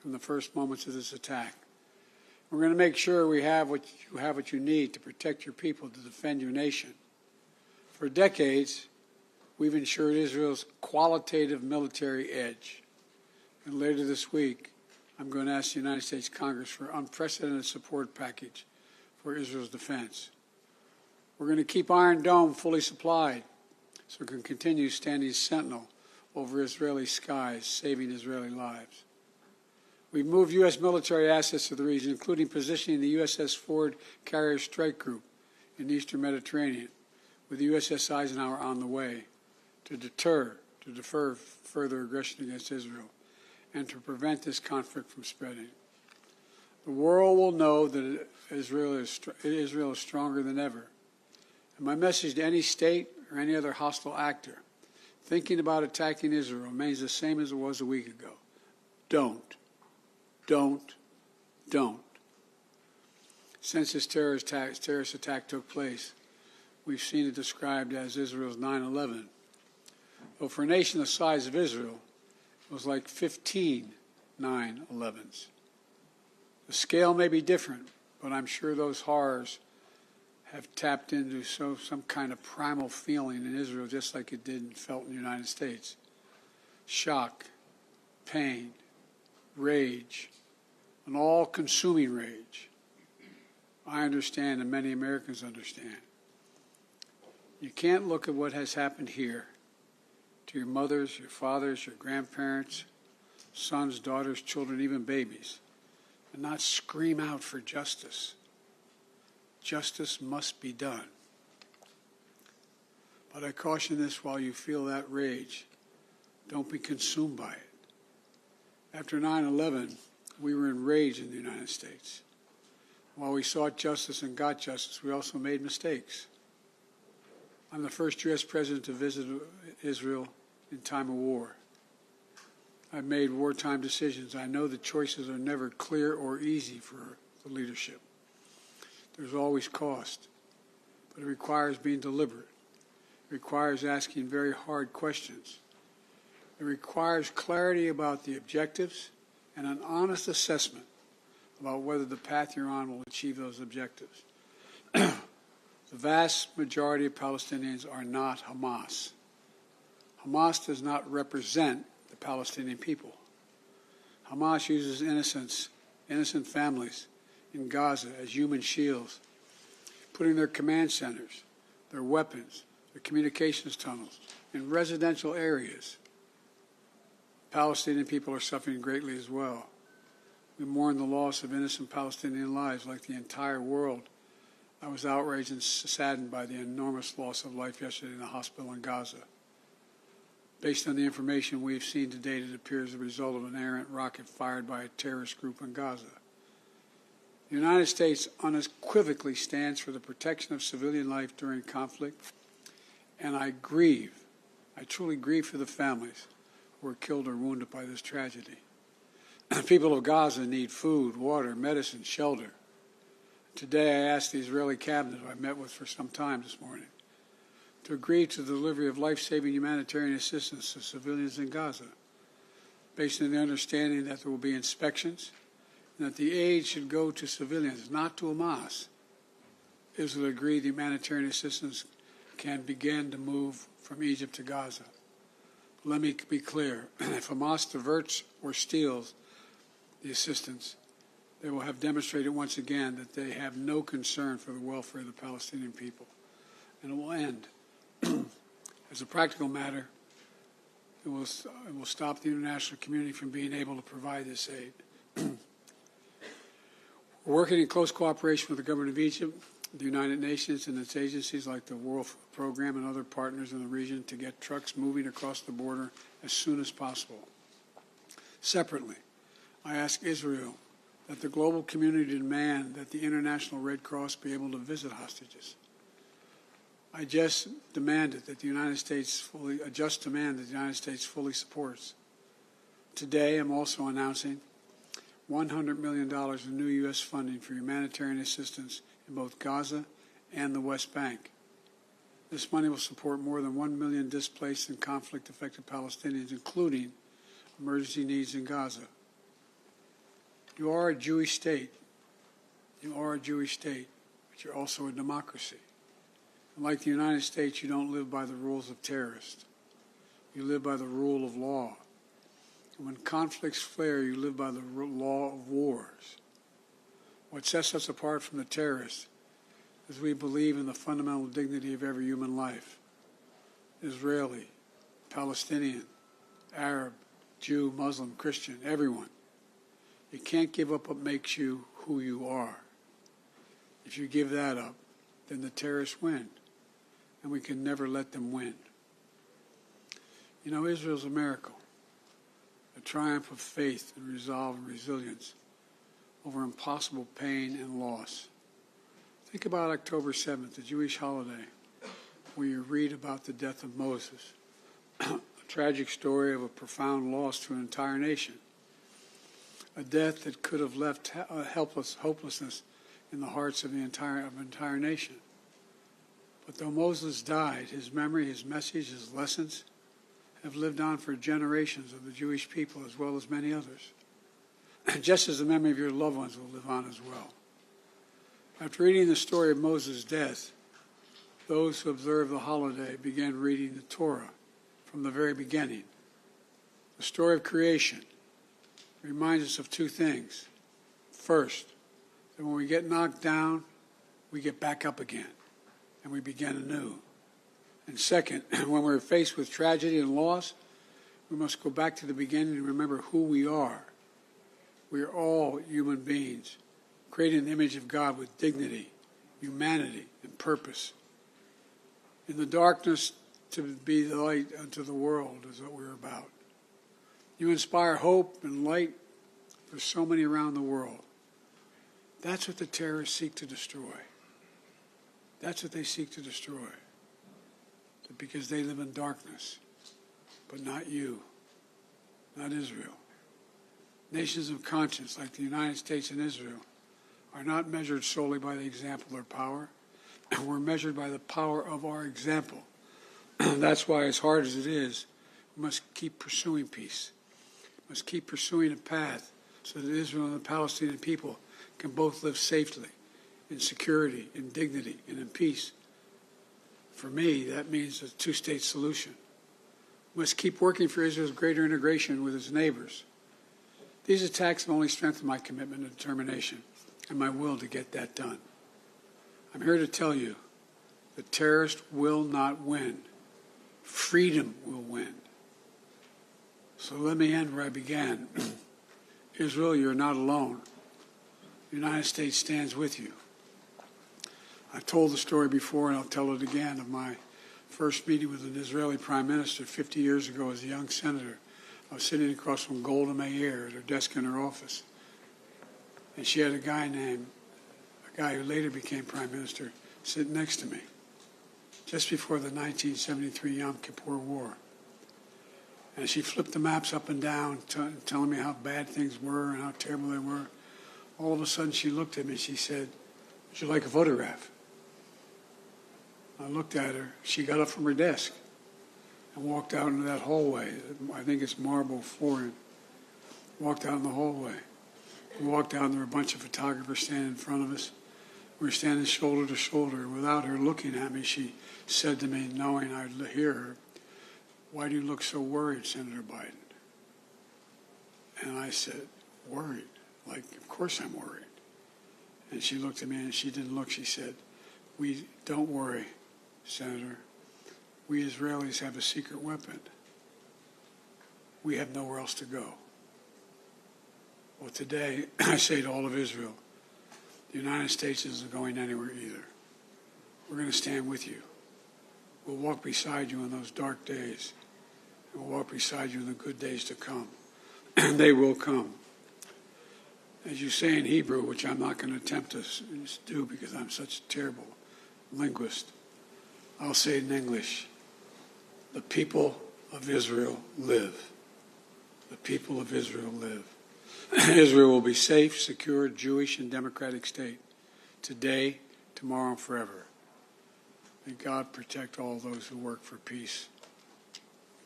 from the first moments of this attack. We're going to make sure you have what you need to protect your people, to defend your nation. For decades, we've ensured Israel's qualitative military edge. And later this week, I'm going to ask the United States Congress for an unprecedented support package for Israel's defense. We're going to keep Iron Dome fully supplied so it can continue standing sentinel over Israeli skies, saving Israeli lives. We've moved U.S. military assets to the region, including positioning the USS Ford Carrier Strike Group in the Eastern Mediterranean, with the USS Eisenhower on the way to defer further aggression against Israel and to prevent this conflict from spreading. The world will know that Israel is stronger than ever. And my message to any state or any other hostile actor thinking about attacking Israel remains the same as it was a week ago. Don't. Since this terrorist attack took place, we've seen it described as Israel's 9/11. Though for a nation the size of Israel, it was like 15 9/11s. The scale may be different, but I'm sure those horrors have tapped into some kind of primal feeling in Israel, just like it did and felt in the United States. Shock, pain, rage, an all-consuming rage. I understand, and many Americans understand. You can't look at what has happened here to your mothers, your fathers, your grandparents, sons, daughters, children, even babies, and not scream out for justice. Justice must be done. But I caution this: while you feel that rage, don't be consumed by it. After 9/11, we were enraged in the United States. While we sought justice and got justice, we also made mistakes. I'm the first U.S. president to visit Israel in time of war. I've made wartime decisions. I know the choices are never clear or easy for the leadership. There's always cost, but it requires being deliberate. It requires asking very hard questions. It requires clarity about the objectives and an honest assessment about whether the path you're on will achieve those objectives. The vast majority of Palestinians are not Hamas. Hamas does not represent the Palestinian people. Hamas uses innocent families in Gaza as human shields, putting their command centers, their weapons, their communications tunnels in residential areas. Palestinian people are suffering greatly as well. We mourn the loss of innocent Palestinian lives like the entire world. I was outraged and saddened by the enormous loss of life yesterday in the hospital in Gaza. Based on the information we've seen to date, it appears the result of an errant rocket fired by a terrorist group in Gaza. The United States unequivocally stands for the protection of civilian life during conflict, and I truly grieve for the families who were killed or wounded by this tragedy. The people of Gaza need food, water, medicine, shelter. Today I asked the Israeli cabinet, who I met with for some time this morning, to agree to the delivery of life-saving humanitarian assistance to civilians in Gaza, based on the understanding that there will be inspections and that the aid should go to civilians, not to Hamas. Israel agreed the humanitarian assistance can begin to move from Egypt to Gaza. But let me be clear: if Hamas diverts or steals the assistance, they will have demonstrated once again that they have no concern for the welfare of the Palestinian people. And it will end. As a practical matter, it will stop the international community from being able to provide this aid. We're working in close cooperation with the government of Egypt, the United Nations, and its agencies like the World Food Program and other partners in the region to get trucks moving across the border as soon as possible. Separately, I ask Israel that the global community demand that the International Red Cross be able to visit hostages. I just demanded that the United States fully supports. Today, I'm also announcing $100 million in new U.S. funding for humanitarian assistance in both Gaza and the West Bank. This money will support more than 1 million displaced and conflict-affected Palestinians, including emergency needs in Gaza. You are a Jewish state. You are a Jewish state, but you're also a democracy. And like the United States, you don't live by the rules of terrorists. You live by the rule of law. And when conflicts flare, you live by the law of wars. What sets us apart from the terrorists is we believe in the fundamental dignity of every human life. Israeli, Palestinian, Arab, Jew, Muslim, Christian, everyone. You can't give up what makes you who you are. If you give that up, then the terrorists win, and we can never let them win. You know, Israel's a miracle, a triumph of faith and resolve and resilience over impossible pain and loss. Think about October 7th, the Jewish holiday, where you read about the death of Moses, a tragic story of a profound loss to an entire nation, a death that could have left hopelessness in the hearts of the entire nation. But though Moses died, his memory, his message, his lessons have lived on for generations of the Jewish people as well as many others. Just as the memory of your loved ones will live on as well. After reading the story of Moses' death, those who observe the holiday began reading the Torah from the very beginning. The story of creation reminds us of two things. First, that when we get knocked down, we get back up again, and we begin anew. And second, when we're faced with tragedy and loss, we must go back to the beginning and remember who we are. We are all human beings, created in the image of God with dignity, humanity, and purpose. In the darkness, to be the light unto the world is what we're about. You inspire hope and light for so many around the world. That's what the terrorists seek to destroy. That's what they seek to destroy. Because they live in darkness, but not you, not Israel. Nations of conscience like the United States and Israel are not measured solely by the example or power. We're measured by the power of our example. That's why, as hard as it is, we must keep pursuing peace. We must keep pursuing a path so that Israel and the Palestinian people can both live safely, in security, in dignity, and in peace. For me, that means a two-state solution. We must keep working for Israel's greater integration with its neighbors. These attacks have only strengthened my commitment and determination and my will to get that done. I'm here to tell you the terrorists will not win. Freedom will win. So let me end where I began. Israel, you're not alone. The United States stands with you. I've told the story before, and I'll tell it again, of my first meeting with an Israeli prime minister 50 years ago as a young senator. I was sitting across from Golda Meir at her desk in her office. And she had a guy who later became prime minister, sitting next to me, just before the 1973 Yom Kippur War. And she flipped the maps up and down, telling me how bad things were and how terrible they were. All of a sudden, she looked at me and she said, "Would you like a photograph?" I looked at her. She got up from her desk and walked out into that hallway. I think it's marble flooring. Walked out in the hallway. We walked out and there were a bunch of photographers standing in front of us. We were standing shoulder to shoulder. Without her looking at me, she said to me, knowing I'd hear her, "Why do you look so worried, Senator Biden?" And I said, "Worried? Like, of course I'm worried." And she looked at me and she didn't look. She said, "We don't worry, Senator. We Israelis have a secret weapon. We have nowhere else to go." Well, today, I say to all of Israel, the United States isn't going anywhere either. We're going to stand with you. We'll walk beside you in those dark days. And we'll walk beside you in the good days to come. And they will come. As you say in Hebrew, which I'm not going to attempt to do because I'm such a terrible linguist, I'll say it in English. The people of Israel live. The people of Israel live. Israel will be safe, secure, Jewish, and democratic state today, tomorrow, and forever. May God protect all those who work for peace.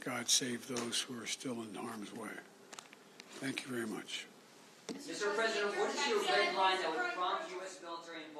God save those who are still in harm's way. Thank you very much. Mr. President, what is your red line that would prompt U.S. military involvement